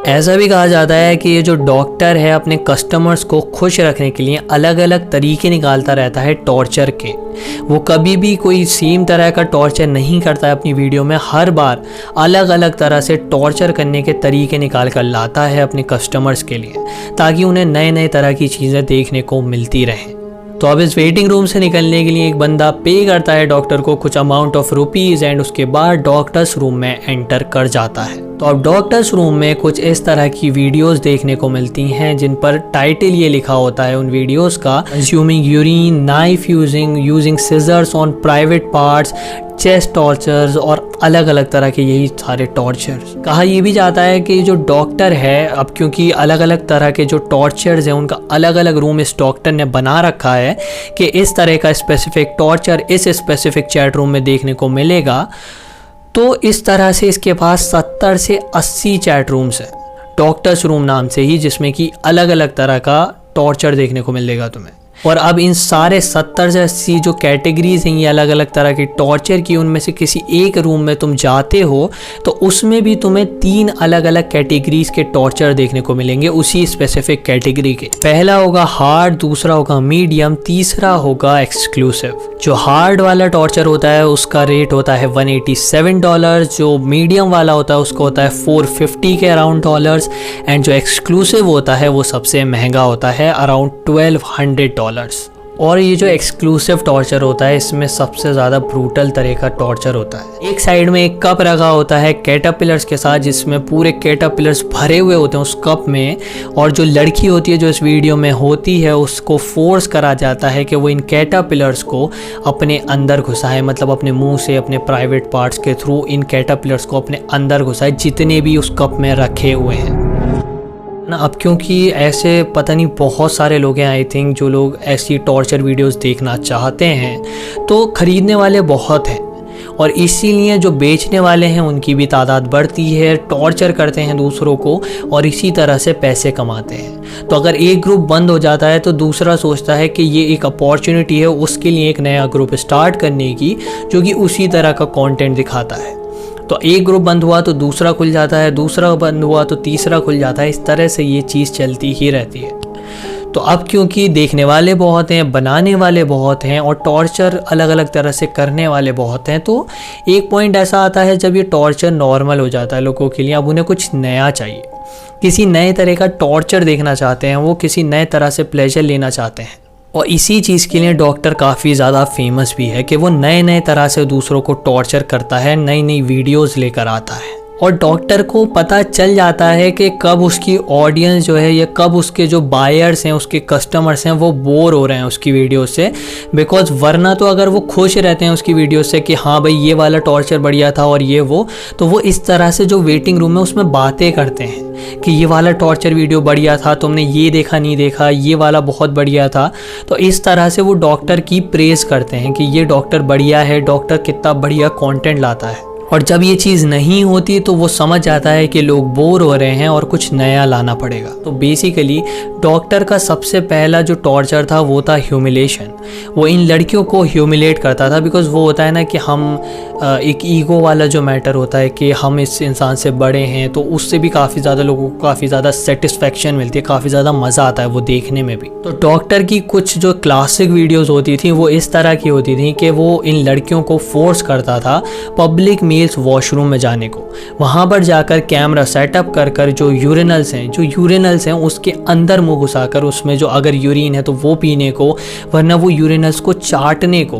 ऐसा भी कहा जाता है कि ये जो डॉक्टर है अपने कस्टमर्स को खुश रखने के लिए अलग अलग तरीके निकालता रहता है टॉर्चर के। वो कभी भी कोई सेम तरह का टॉर्चर नहीं करता है अपनी वीडियो में, हर बार अलग अलग तरह से टॉर्चर करने के तरीके निकाल कर लाता है अपने कस्टमर्स के लिए, ताकि उन्हें नए नए तरह की चीज़ें देखने को मिलती रहें। तो अब इस वेटिंग रूम से निकलने के लिए एक बंदा पे करता है डॉक्टर को कुछ अमाउंट ऑफ रुपीज़ एंड उसके बाद डॉक्टर्स रूम में एंटर कर जाता है। तो अब डॉक्टर्स रूम में कुछ इस तरह की वीडियोस देखने को मिलती हैं जिन पर टाइटल ये लिखा होता है उन वीडियोस का, consuming urine, knife using scissors on private parts, chest tortures और अलग अलग तरह के यही सारे टॉर्चर्स। कहा यह भी जाता है कि जो डॉक्टर है, अब क्योंकि अलग अलग तरह के जो टॉर्चर्स हैं उनका अलग अलग रूम इस डॉक्टर ने बना रखा है कि इस तरह का स्पेसिफिक टॉर्चर इस स्पेसिफिक चैट रूम में देखने को मिलेगा। तो इस तरह से इसके पास 70 से 80 चैट रूम्स हैं डॉक्टर्स रूम नाम से ही, जिसमें कि अलग अलग तरह का टॉर्चर देखने को मिलेगा तुम्हें। और अब इन सारे 70 से 80 जो कैटेगरीज हैं ये अलग अलग तरह की टॉर्चर की, उनमें से किसी एक रूम में तुम जाते हो तो उसमें भी तुम्हें 3 अलग अलग कैटेगरीज के टॉर्चर देखने को मिलेंगे उसी स्पेसिफिक कैटेगरी के। पहला होगा हार्ड, दूसरा होगा मीडियम, तीसरा होगा एक्सक्लूसिव। जो हार्ड वाला टॉर्चर होता है उसका रेट होता है $187, जो मीडियम वाला होता है उसका होता है $450 के अराउंड डॉलर्स, एंड जो एक्सक्लूसिव होता है वो सबसे महंगा होता है अराउंड $1200। और ये जो एक्सक्लूसिव टॉर्चर होता है इसमें सबसे ज़्यादा ब्रूटल तरह का टॉर्चर होता है। एक साइड में एक कप रखा होता है कैटरपिलर्स के साथ, जिसमें पूरे कैटरपिलर्स भरे हुए होते हैं उस कप में, और जो लड़की होती है जो इस वीडियो में होती है उसको फोर्स करा जाता है कि वो इन कैटरपिलर्स को अपने अंदर घुसाए, मतलब अपने मुंह से अपने प्राइवेट पार्ट्स के थ्रू इन कैटरपिलर्स को अपने अंदर घुसाए जितने भी उस कप में रखे हुए हैं ना। अब क्योंकि ऐसे पता नहीं बहुत सारे लोग हैं आई थिंक जो लोग ऐसी टॉर्चर वीडियोस देखना चाहते हैं, तो ख़रीदने वाले बहुत हैं और इसीलिए जो बेचने वाले हैं उनकी भी तादाद बढ़ती है, टॉर्चर करते हैं दूसरों को और इसी तरह से पैसे कमाते हैं। तो अगर एक ग्रुप बंद हो जाता है तो दूसरा सोचता है कि ये एक अपॉर्चुनिटी है उसके लिए एक नया ग्रुप स्टार्ट करने की जो कि उसी तरह का कंटेंट दिखाता है। तो एक ग्रुप बंद हुआ तो दूसरा खुल जाता है, दूसरा बंद हुआ तो तीसरा खुल जाता है, इस तरह से ये चीज़ चलती ही रहती है। तो अब क्योंकि देखने वाले बहुत हैं, बनाने वाले बहुत हैं और टॉर्चर अलग अलग तरह से करने वाले बहुत हैं, तो एक पॉइंट ऐसा आता है जब ये टॉर्चर नॉर्मल हो जाता है लोगों के लिए। अब उन्हें कुछ नया चाहिए, किसी नए तरह का टॉर्चर देखना चाहते हैं, वो किसी नए तरह से प्लेजर लेना चाहते हैं। और इसी चीज़ के लिए डॉक्टर काफ़ी ज़्यादा फेमस भी है कि वो नए नए तरह से दूसरों को टॉर्चर करता है, नई नई वीडियोस लेकर आता है। और डॉक्टर को पता चल जाता है कि कब उसकी ऑडियंस जो है या कब उसके जो बायर्स हैं, उसके कस्टमर्स हैं, वो बोर हो रहे हैं उसकी वीडियो से। बिकॉज वरना तो अगर वो खुश रहते हैं उसकी वीडियो से कि हाँ भाई ये वाला टॉर्चर बढ़िया था और ये वो, तो वो इस तरह से जो वेटिंग रूम है उसमें बातें करते हैं कि ये वाला टॉर्चर वीडियो बढ़िया था, तुमने ये देखा नहीं देखा, ये वाला बहुत बढ़िया था। तो इस तरह से वो डॉक्टर की प्रेज़ करते हैं कि ये डॉक्टर बढ़िया है, डॉक्टर कितना बढ़िया कंटेंट लाता है। और जब ये चीज़ नहीं होती तो वो समझ जाता है कि लोग बोर हो रहे हैं और कुछ नया लाना पड़ेगा। तो बेसिकली डॉक्टर का सबसे पहला जो टॉर्चर था वो था ह्यूमिलेशन। वो इन लड़कियों को ह्यूमिलेट करता था, बिकॉज वो होता है ना कि हम एक ईगो वाला जो मैटर होता है कि हम इस इंसान से बड़े हैं, तो उससे भी काफ़ी ज़्यादा लोगों को काफ़ी ज़्यादा सेटिस्फेक्शन मिलती है, काफ़ी ज़्यादा मज़ा आता है वो देखने में भी। तो डॉक्टर की कुछ जो क्लासिक वीडियोज़ होती थी वो इस तरह की होती थी कि वो इन लड़कियों को फोर्स करता था पब्लिक वॉशरूम में जाने को। वहाँ पर जाकर कैमरा सेटअप कर जो यूरिनल्स हैं उसके अंदर मुंह घुसाकर उसमें जो अगर यूरिन है तो वो पीने को, वरना वो यूरिनल्स को चाटने को,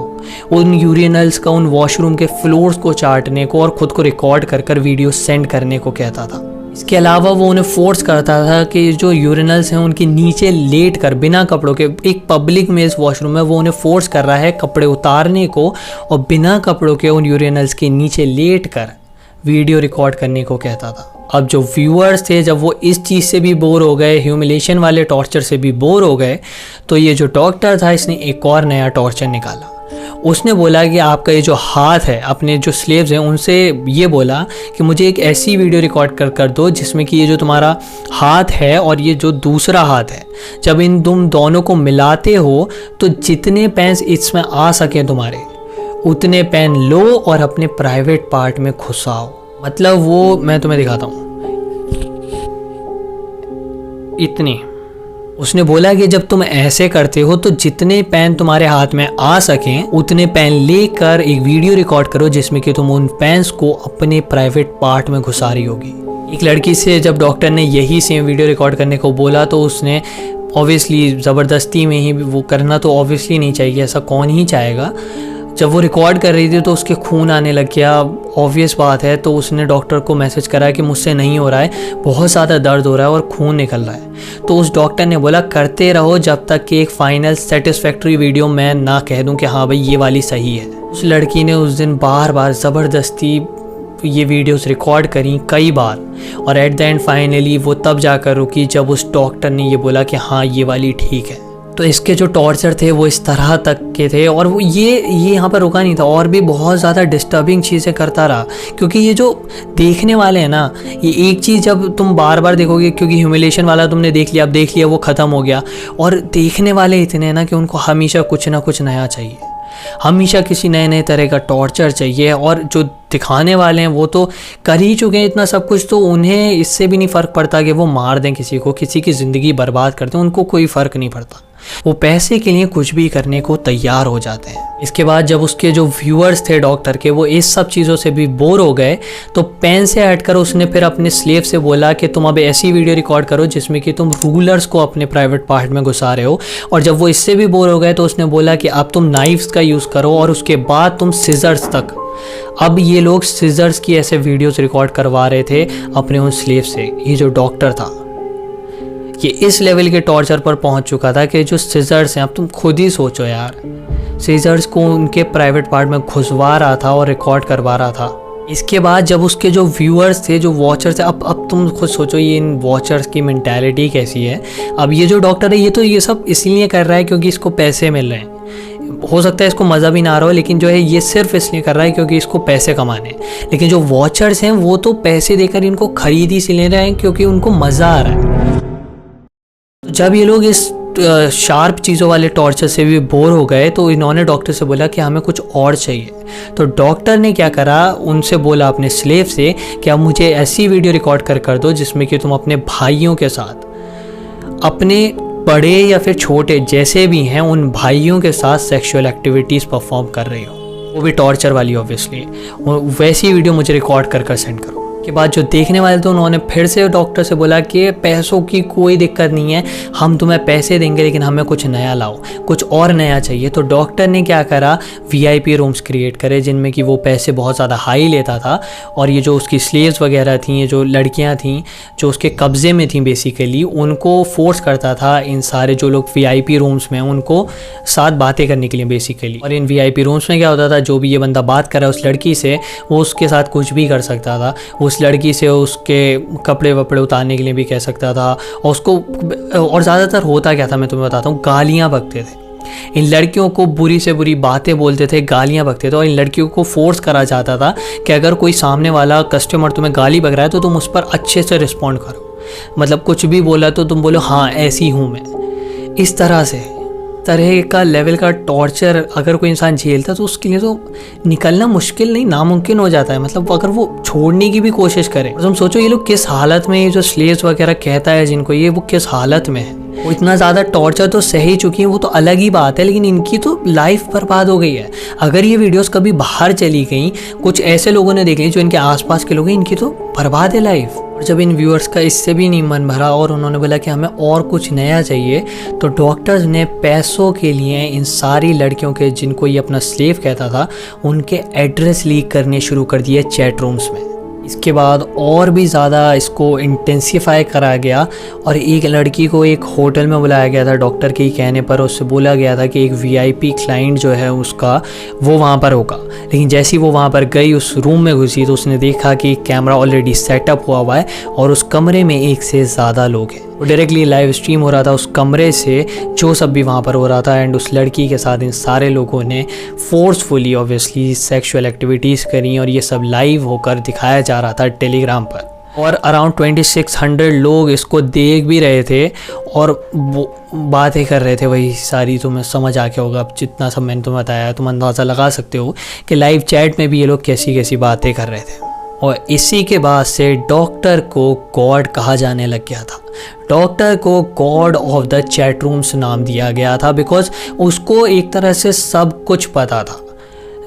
उन यूरिनल्स का उन वॉशरूम के फ्लोर्स को चाटने को और ख़ुद को रिकॉर्ड कर वीडियो सेंड करने को कहता था। इसके अलावा वो उन्हें फोर्स करता था कि जो यूरिनल्स हैं उनके नीचे लेट कर बिना कपड़ों के, एक पब्लिक मेल्स वॉशरूम में वो उन्हें फोर्स कर रहा है कपड़े उतारने को और बिना कपड़ों के उन यूरिनल्स के नीचे लेट कर वीडियो रिकॉर्ड करने को कहता था। अब जो व्यूअर्स थे जब वो इस चीज़ से भी बोर हो गए, ह्यूमिलेशन वाले टॉर्चर से भी बोर हो गए, तो ये जो डॉक्टर था इसने एक और नया टॉर्चर निकाला। उसने बोला कि आपका ये जो हाथ है, अपने जो स्लेव्स हैं उनसे ये बोला कि मुझे एक ऐसी वीडियो रिकॉर्ड कर दो जिसमें कि ये जो तुम्हारा हाथ है और ये जो दूसरा हाथ है, जब इन तुम दोनों को मिलाते हो तो जितने पेन्स इसमें आ सकें तुम्हारे उतने पेन लो और अपने प्राइवेट पार्ट में घुसाओ। मतलब वो मैं तुम्हें दिखाता हूँ, इतनी। उसने बोला कि जब तुम ऐसे करते हो तो जितने पेन तुम्हारे हाथ में आ सकें उतने पेन लेकर एक वीडियो रिकॉर्ड करो जिसमें कि तुम उन पेन्स को अपने प्राइवेट पार्ट में घुसा रही होगी। एक लड़की से जब डॉक्टर ने यही सेम वीडियो रिकॉर्ड करने को बोला तो उसने ऑब्वियसली ज़बरदस्ती में ही वो करना तो ऑब्वियसली नहीं चाहिए, ऐसा कौन ही चाहेगा। जब वो रिकॉर्ड कर रही थी तो उसके खून आने लग गया। ऑब्वियस बात है, तो उसने डॉक्टर को मैसेज करा कि मुझसे नहीं हो रहा है, बहुत ज़्यादा दर्द हो रहा है और खून निकल रहा है। तो उस डॉक्टर ने बोला करते रहो जब तक कि एक फाइनल सेटिस्फैक्ट्री वीडियो मैं ना कह दूं कि हाँ भाई ये वाली सही है। उस लड़की ने उस दिन बार बार ज़बरदस्ती ये वीडियोस रिकॉर्ड करी कई बार, और एट द एंड फाइनली वो तब जाकर रुकी जब उस डॉक्टर ने ये बोला कि हाँ ये वाली ठीक है। तो इसके जो टॉर्चर थे वो इस तरह तक के थे, और वो ये यहाँ पर रुका नहीं था, और भी बहुत ज़्यादा डिस्टर्बिंग चीज़ें करता रहा। क्योंकि ये जो देखने वाले हैं ना, ये एक चीज़ जब तुम बार बार देखोगे, क्योंकि ह्यूमिलेशन वाला तुमने देख लिया, अब देख लिया वो ख़त्म हो गया, और देखने वाले इतने हैं ना कि उनको हमेशा कुछ ना कुछ नया चाहिए, हमेशा किसी नए नए तरह का टॉर्चर चाहिए। और जो दिखाने वाले हैं वो तो कर ही चुके हैं इतना सब कुछ, तो उन्हें इससे भी नहीं फ़र्क पड़ता कि वो मार दें किसी को, किसी की ज़िंदगी बर्बाद कर दें, उनको कोई फ़र्क नहीं पड़ता। वो पैसे के लिए कुछ भी करने को तैयार हो जाते हैं। इसके बाद जब उसके जो व्यूअर्स थे डॉक्टर के, वो इस सब चीज़ों से भी बोर हो गए, तो पेन से हटकर उसने फिर अपने स्लेव से बोला कि तुम अब ऐसी वीडियो रिकॉर्ड करो जिसमें कि तुम रूलर्स को अपने प्राइवेट पार्ट में घुसा रहे हो। और जब वो इससे भी बोर हो गए तो उसने बोला कि अब तुम नाइफ्स का यूज़ करो, और उसके बाद तुम सिजर्स तक। अब ये लोग सिजर्स की ऐसे वीडियोस रिकॉर्ड करवा रहे थे अपने उन स्लेव से। ये जो डॉक्टर था ये इस लेवल के टॉर्चर पर पहुंच चुका था कि जो सिजर्स हैं, अब तुम खुद ही सोचो यार, सिजर्स को उनके प्राइवेट पार्ट में घुसवा रहा था और रिकॉर्ड करवा रहा था। इसके बाद जब उसके जो व्यूअर्स थे, जो वॉचर्स थे, अब तुम खुद सोचो ये इन वॉचर्स की मेंटालिटी कैसी है। अब ये जो डॉक्टर है ये तो ये सब इसलिए कर रहा है क्योंकि इसको पैसे मिल रहे हैं। हो सकता है इसको मज़ा भी ना आ रहा हो, लेकिन जो है ये सिर्फ इसलिए कर रहा है क्योंकि इसको पैसे कमाने। लेकिन जो वॉचर्स हैं वो तो पैसे देकर इनको खरीद ही ले रहे हैं क्योंकि उनको मज़ा आ रहा है। जब ये लोग इस शार्प चीज़ों वाले टॉर्चर से भी बोर हो गए तो इन्होंने डॉक्टर से बोला कि हमें कुछ और चाहिए। तो डॉक्टर ने क्या करा, उनसे बोला अपने स्लेव से कि अब मुझे ऐसी वीडियो रिकॉर्ड कर दो जिसमें कि तुम अपने भाइयों के साथ, अपने बड़े या फिर छोटे जैसे भी हैं, उन भाइयों के साथ सेक्सुअल एक्टिविटीज़ परफॉर्म कर रही हो, वो भी टॉर्चर वाली ऑब्वियसली। वैसी वीडियो मुझे रिकॉर्ड कर सेंड करो। के बाद जो देखने वाले थे उन्होंने फिर से डॉक्टर से बोला कि पैसों की कोई दिक्कत नहीं है, हम तुम्हें पैसे देंगे, लेकिन हमें कुछ नया लाओ, कुछ और नया चाहिए। तो डॉक्टर ने क्या करा, VIP रूम्स क्रिएट करे जिनमें कि वो पैसे बहुत ज़्यादा हाई लेता था, और ये जो उसकी स्लेव्स वगैरह थी, ये जो लड़कियां थीं जो उसके कब्ज़े में थीं बेसिकली, उनको फोर्स करता था इन सारे जो लोग VIP रूम्स में उनको साथ बातें करने के लिए बेसिकली। और इन VIP रूम्स में क्या होता था, जो भी ये बंदा बात कर रहा है उस लड़की से, वो उसके साथ कुछ भी कर सकता था। उस लड़की से उसके कपड़े वपड़े उतारने के लिए भी कह सकता था, और उसको, और ज़्यादातर होता क्या था मैं तुम्हें बताता हूँ, गालियाँ बकते थे। इन लड़कियों को बुरी से बुरी बातें बोलते थे, गालियाँ बकते थे, और इन लड़कियों को फोर्स करा जाता था कि अगर कोई सामने वाला कस्टमर तुम्हें गाली बक रहा है तो तुम उस पर अच्छे से रिस्पॉन्ड करो, मतलब कुछ भी बोला तो तुम बोलो हाँ ऐसी हूँ मैं। इस तरह का लेवल का टॉर्चर अगर कोई इंसान झेलता तो उसके लिए तो निकलना मुश्किल नहीं, नामुमकिन हो जाता है। मतलब अगर वो छोड़ने की भी कोशिश करे, तो तुम सोचो ये लोग किस हालत में, ये जो स्लेव्स वगैरह कहता है जिनको, ये वो किस हालत में है। वो इतना ज़्यादा टॉर्चर तो सह ही चुकी है, वो तो अलग ही बात है, लेकिन इनकी तो लाइफ बर्बाद हो गई है। अगर ये वीडियोस कभी बाहर चली गई, कुछ ऐसे लोगों ने देख ली जो इनके आसपास के लोग हैं, इनकी तो बर्बाद है लाइफ। और जब इन व्यूअर्स का इससे भी नहीं मन भरा और उन्होंने बोला कि हमें और कुछ नया चाहिए, तो डॉक्टर्स ने पैसों के लिए इन सारी लड़कियों के, जिनको ये अपना स्लेव कहता था, उनके एड्रेस लीक करने शुरू कर दिए चैट रूम्स में। इसके बाद और भी ज़्यादा इसको इंटेंसिफाई करा गया, और एक लड़की को एक होटल में बुलाया गया था डॉक्टर के ही कहने पर। उससे बोला गया था कि एक VIP क्लाइंट जो है उसका, वो वहाँ पर होगा। लेकिन जैसे ही वो वहाँ पर गई, उस रूम में घुसी, तो उसने देखा कि कैमरा ऑलरेडी सेटअप हुआ है और उस कमरे में एक से ज़्यादा लोग हैं। वो डायरेक्टली लाइव स्ट्रीम हो रहा था उस कमरे से, जो सब भी वहाँ पर हो रहा था। एंड उस लड़की के साथ इन सारे लोगों ने फोर्सफुली ऑब्वियसली सेक्सुअल एक्टिविटीज़ करी, और ये सब लाइव होकर दिखाया जा रहा था टेलीग्राम पर। और अराउंड 2600 लोग इसको देख भी रहे थे और वो बातें कर रहे थे वही सारी। तुम्हें समझ आ गया होगा अब जितना सब मैंने तुम्हें बताया, तुम अंदाज़ा लगा सकते हो कि लाइव चैट में भी ये लोग कैसी कैसी बातें कर रहे थे। और इसी के बाद से डॉक्टर को गॉड कहा जाने लग गया था। डॉक्टर को God of the chat rooms नाम दिया गया था, बिकॉज उसको एक तरह से सब कुछ पता था।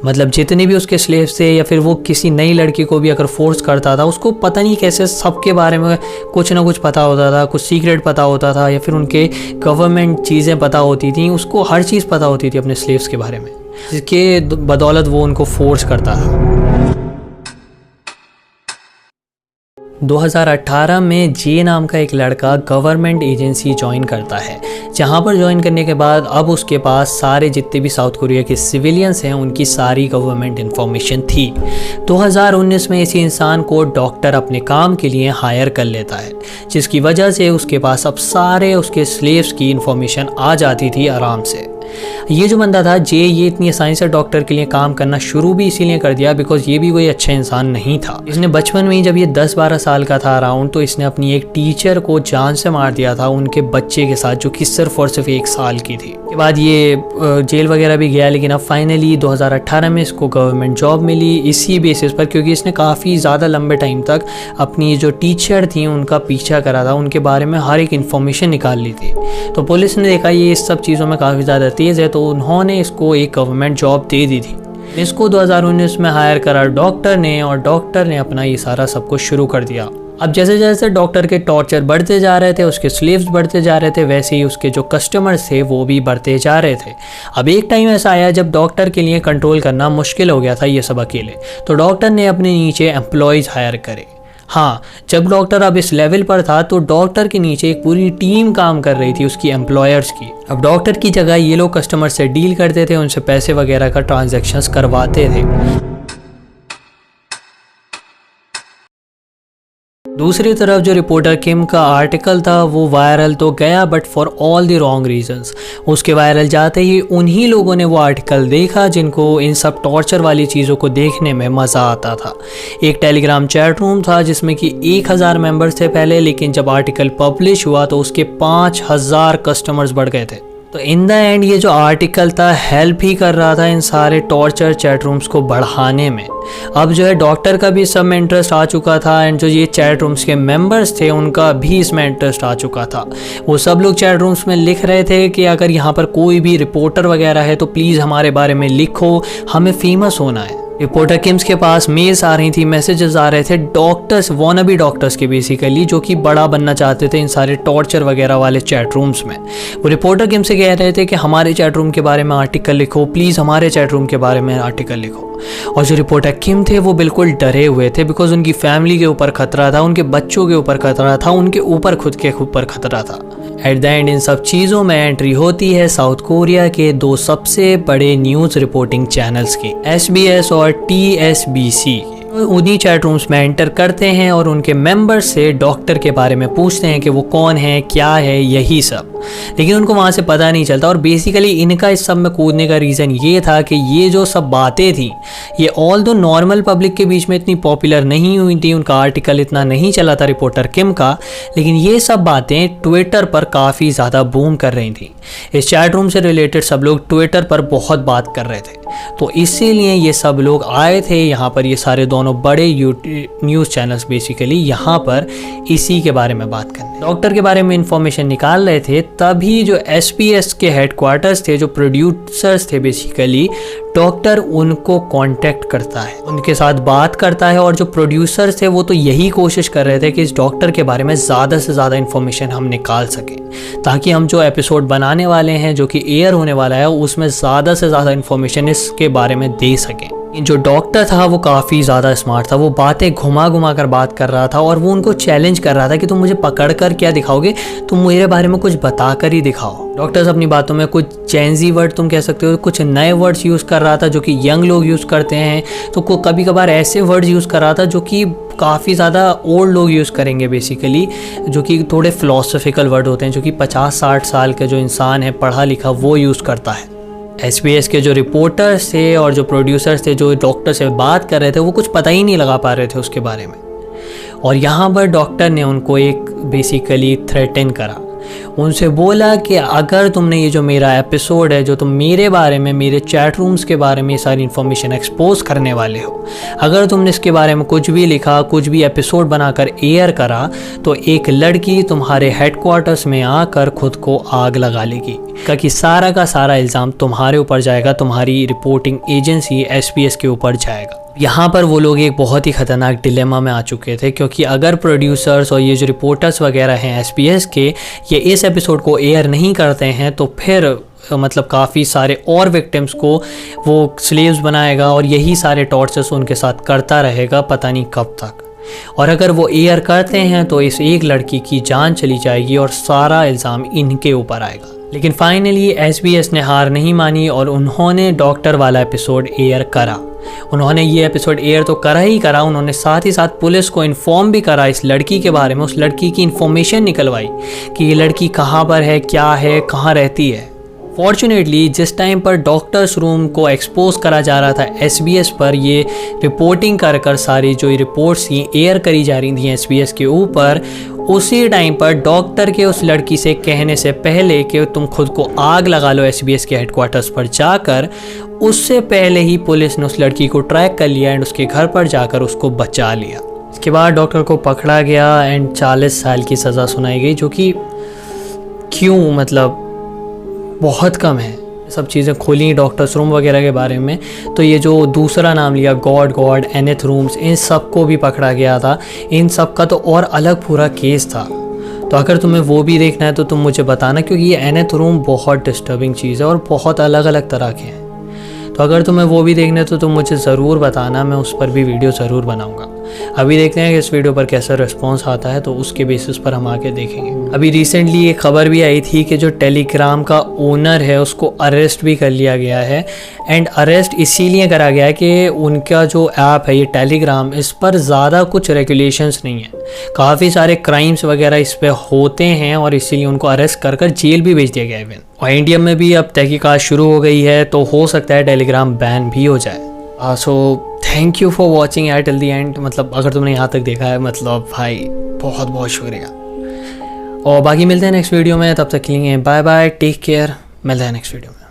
मतलब जितने भी उसके स्लेव्स थे, या फिर वो किसी नई लड़की को भी अगर फोर्स करता था, उसको पता नहीं कैसे सबके बारे में कुछ ना कुछ पता होता था, कुछ सीक्रेट पता होता था, या फिर उनके गवर्नमेंट चीज़ें पता होती थी, उसको हर चीज़ पता होती थी अपने स्लेव्स के बारे में। जिसके बदौलत वो उनको फोर्स करता था। 2018 में जे नाम का एक लड़का गवर्नमेंट एजेंसी ज्वाइन करता है, जहां पर ज्वाइन करने के बाद अब उसके पास सारे जितने भी साउथ कोरिया के सिविलियंस हैं उनकी सारी गवर्नमेंट इंफॉर्मेशन थी। 2019 में इसी इंसान को डॉक्टर अपने काम के लिए हायर कर लेता है, जिसकी वजह से उसके पास अब सारे उसके स्लेव्स की इंफॉर्मेशन आ जाती थी आराम से। ये जो बंदा था जे, ये इतनी आसानी से डॉक्टर के लिए काम करना शुरू भी इसीलिए कर दिया बिकॉज ये भी कोई अच्छा इंसान नहीं था। इसने बचपन में ही जब ये 10-12 साल का था अराउंड, तो इसने अपनी एक टीचर को जान से मार दिया था उनके बच्चे के साथ, जो कि सिर्फ और सिर्फ 1 साल की थी। के बाद ये जेल वगैरह भी गया, लेकिन अब फाइनली 2018 में इसको गवर्नमेंट जॉब मिली इसी बेसिस पर, क्योंकि इसने काफ़ी ज़्यादा लंबे टाइम तक अपनी जो टीचर थी उनका पीछा करा था, उनके बारे में हर एक इन्फॉर्मेशन निकाल ली थी। तो पुलिस ने देखा ये इस सब चीज़ों में काफ़ी ज़्यादा तेज़ है, तो उन्होंने इसको एक गवर्नमेंट जॉब दे दी थी। इसको 2019 में हायर करा डॉक्टर ने, और डॉक्टर ने अपना ये सारा सब कुछ शुरू कर दिया। अब जैसे जैसे डॉक्टर के टॉर्चर बढ़ते जा रहे थे, उसके स्लेव्स बढ़ते जा रहे थे, वैसे ही उसके जो कस्टमर्स थे वो भी बढ़ते जा रहे थे। अब एक टाइम ऐसा आया जब डॉक्टर के लिए कंट्रोल करना मुश्किल हो गया था ये सब अकेले, तो डॉक्टर ने अपने नीचे एम्प्लॉयज़ हायर करे। हाँ, जब डॉक्टर अब इस लेवल पर था तो डॉक्टर के नीचे एक पूरी टीम काम कर रही थी उसकी एम्प्लॉयर्स की। अब डॉक्टर की जगह ये लोग कस्टमर से डील करते थे, उनसे पैसे वगैरह का ट्रांजैक्शंस करवाते थे। दूसरी तरफ जो रिपोर्टर किम का आर्टिकल था वो वायरल तो गया, but for all the wrong reasons. उसके वायरल जाते ही उन्हीं लोगों ने वो आर्टिकल देखा जिनको इन सब टॉर्चर वाली चीज़ों को देखने में मज़ा आता था। एक टेलीग्राम चैट रूम था जिसमें कि 1000 मेंबर्स थे पहले, लेकिन जब आर्टिकल पब्लिश हुआ तो उसके 5000 कस्टमर्स बढ़ गए थे। तो इन द एंड ये जो आर्टिकल था हेल्प ही कर रहा था इन सारे टॉर्चर चैट रूम्स को बढ़ाने में। अब जो है डॉक्टर का भी इस सब में इंटरेस्ट आ चुका था, एंड जो ये चैट रूम्स के मेंबर्स थे उनका भी इसमें इंटरेस्ट आ चुका था। वो सब लोग चैट रूम्स में लिख रहे थे कि अगर यहाँ पर कोई भी रिपोर्टर वगैरह है तो प्लीज़ हमारे बारे में लिखो, हमें फेमस होना है। रिपोर्टर किम्स के पास मेल्स आ रही थी, मैसेजेस आ रहे थे डॉक्टर्स, वॉनबी डॉक्टर्स के बेसिकली, जो कि बड़ा बनना चाहते थे इन सारे टॉर्चर वगैरह वाले चैट रूम्स में। वो रिपोर्टर किम से कह रहे थे कि हमारे चैट रूम के बारे में आर्टिकल लिखो, प्लीज़ हमारे चैट रूम के बारे में आर्टिकल लिखो। और जो रिपोर्टर किम थे वो बिल्कुल डरे हुए थे, बिकॉज उनकी फैमिली के ऊपर खतरा था, उनके बच्चों के ऊपर खतरा था, उनके ऊपर खुद के ऊपर खतरा था। एट द एंड इन सब चीज़ों में एंट्री होती है साउथ कोरिया के 2 सबसे बड़े न्यूज़ रिपोर्टिंग चैनल्स की, SBS और TSBC। उन्हीं चैट रूम्स में एंटर करते हैं और उनके मेंबर्स से डॉक्टर के बारे में पूछते हैं कि वो कौन है, क्या है, यही सब। लेकिन उनको वहाँ से पता नहीं चलता, और बेसिकली इनका इस सब में कूदने का रीज़न ये था कि ये जो सब बातें थी ये ऑल दो नॉर्मल पब्लिक के बीच में इतनी पॉपुलर नहीं हुई थी, उनका आर्टिकल इतना नहीं चला था रिपोर्टर किम का, लेकिन ये सब बातें ट्विटर पर काफ़ी ज़्यादा बूम कर रही थी। इस चैट रूम से रिलेटेड सब लोग ट्विटर पर बहुत बात कर रहे थे, तो इसीलिए ये सब लोग आए थे यहाँ पर, ये सारे दोनों बड़े न्यूज़ चैनल्स बेसिकली यहाँ पर इसी के बारे में बात करने, डॉक्टर के बारे में इंफॉर्मेशन निकाल रहे थे। तभी जो SBS के हेडक्वार्टर्स थे, जो प्रोड्यूसर्स थे बेसिकली, डॉक्टर उनको कांटेक्ट करता है, उनके साथ बात करता है, और जो प्रोड्यूसर्स थे वो तो यही कोशिश कर रहे थे कि इस डॉक्टर के बारे में ज़्यादा से ज़्यादा इन्फॉर्मेशन हम निकाल सकें, ताकि हम जो एपिसोड बनाने वाले हैं जो कि एयर होने वाला है उसमें ज़्यादा से ज़्यादा इन्फॉर्मेशन इसके बारे में दे सकें। जो डॉक्टर था वो काफ़ी ज़्यादा स्मार्ट था, वो बातें घुमा घुमा कर बात कर रहा था, और वो उनको चैलेंज कर रहा था कि तुम मुझे पकड़ कर क्या दिखाओगे, तुम मेरे बारे में कुछ बता कर ही दिखाओ। डॉक्टर्स अपनी बातों में कुछ चेंजी वर्ड तुम कह सकते हो, कुछ नए वर्ड्स यूज़ कर रहा था जो कि यंग लोग यूज़ करते हैं, तो कभी कभार ऐसे वर्ड्स यूज़ कर रहा था जो कि काफ़ी ज़्यादा ओल्ड लोग यूज़ करेंगे बेसिकली, जो कि थोड़े फिलोसफिकल वर्ड होते हैं, जो कि 50-60 साल का जो इंसान है पढ़ा लिखा वो यूज़ करता है। SBS के जो रिपोर्टर्स थे और जो प्रोड्यूसर्स थे जो डॉक्टर से बात कर रहे थे वो कुछ पता ही नहीं लगा पा रहे थे उसके बारे में, और यहाँ पर डॉक्टर ने उनको एक बेसिकली थ्रेटन करा, उनसे बोला कि अगर तुमने ये जो मेरा एपिसोड है, जो तुम मेरे बारे में, मेरे चैट रूम्स के बारे में सारी इन्फॉर्मेशन एक्सपोज करने वाले हो, अगर तुमने इसके बारे में कुछ भी लिखा, कुछ भी एपिसोड बनाकर एयर करा, तो एक लड़की तुम्हारे हेडक्वार्टर्स में आकर खुद को आग लगा लेगी, कि सारा का सारा इल्ज़ाम तुम्हारे ऊपर जाएगा, तुम्हारी रिपोर्टिंग एजेंसी SBS के ऊपर जाएगा। यहाँ पर वो लोग एक बहुत ही ख़तरनाक डिलेमा में आ चुके थे, क्योंकि अगर प्रोड्यूसर्स और ये जो रिपोर्टर्स वगैरह हैं SBS के, ये इस एपिसोड को एयर नहीं करते हैं तो फिर मतलब काफ़ी सारे और विक्टिम्स को वो स्लेव्स बनाएगा और यही सारे टॉर्चर्स उनके साथ करता रहेगा पता नहीं कब तक। और अगर वो एयर करते हैं तो इस एक लड़की की जान चली जाएगी और सारा इल्ज़ाम इनके ऊपर आएगा। लेकिन फाइनली SBS ने हार नहीं मानी और उन्होंने डॉक्टर वाला एपिसोड एयर करा। उन्होंने ये एपिसोड एयर तो करा ही करा, उन्होंने साथ ही साथ पुलिस को इन्फॉर्म भी करा इस लड़की के बारे में, उस लड़की की इन्फॉर्मेशन निकलवाई कि ये लड़की कहाँ पर है, क्या है, कहाँ रहती है। फॉर्चुनेटली जिस टाइम पर डॉक्टर्स रूम को एक्सपोज करा जा रहा था SBS पर, ये रिपोर्टिंग कर कर सारी जो रिपोर्ट्स थी एयर करी जा रही थी SBS के ऊपर, उसी टाइम पर डॉक्टर के उस लड़की से कहने से पहले कि तुम खुद को आग लगा लो SBS के हेडक्वार्टर्स पर जाकर, उससे पहले ही पुलिस ने उस लड़की को ट्रैक कर लिया एंड उसके घर पर जाकर उसको बचा लिया। इसके बाद डॉक्टर को पकड़ा गया एंड 40 साल की सज़ा सुनाई गई, जो कि क्यों, मतलब बहुत कम है। सब चीज़ें खोली डॉक्टर्स रूम वगैरह के बारे में, तो ये जो दूसरा नाम लिया गॉड एनेथ रूम्स, इन सब को भी पकड़ा गया था। इन सब का तो और अलग पूरा केस था। तो अगर तुम्हें वो भी देखना है तो तुम मुझे बताना, क्योंकि ये एनेथ रूम बहुत डिस्टर्बिंग चीज़ है और बहुत अलग अलग तरह के हैं। तो अगर तुम्हें वो भी देखना है तो तुम मुझे ज़रूर बताना, मैं उस पर भी वीडियो ज़रूर बनाऊंगा। अभी देखते हैं कि इस वीडियो पर कैसा रिस्पांस आता है, तो उसके बेसिस पर हम आके देखेंगे। अभी रिसेंटली एक खबर भी आई थी कि जो टेलीग्राम का ओनर है उसको अरेस्ट भी कर लिया गया है। एंड अरेस्ट इसीलिए करा गया है कि उनका जो ऐप है ये टेलीग्राम, इस पर ज़्यादा कुछ रेगुलेशंस नहीं है, काफ़ी सारे क्राइम्स वगैरह इस पर होते हैं और इसीलिए उनको अरेस्ट कर कर जेल भी भेज दिया गया है। और इंडिया में भी अब तहकीकात शुरू हो गई है, तो हो सकता है टेलीग्राम बैन भी हो जाए। So thank you for watching it till the end. मतलब अगर तुमने यहाँ तक देखा है, मतलब भाई बहुत बहुत शुक्रिया। और बाकी मिलते हैं नेक्स्ट वीडियो में, तब तक के लिए बाय बाय, टेक केयर, मिलते हैं नेक्स्ट वीडियो में।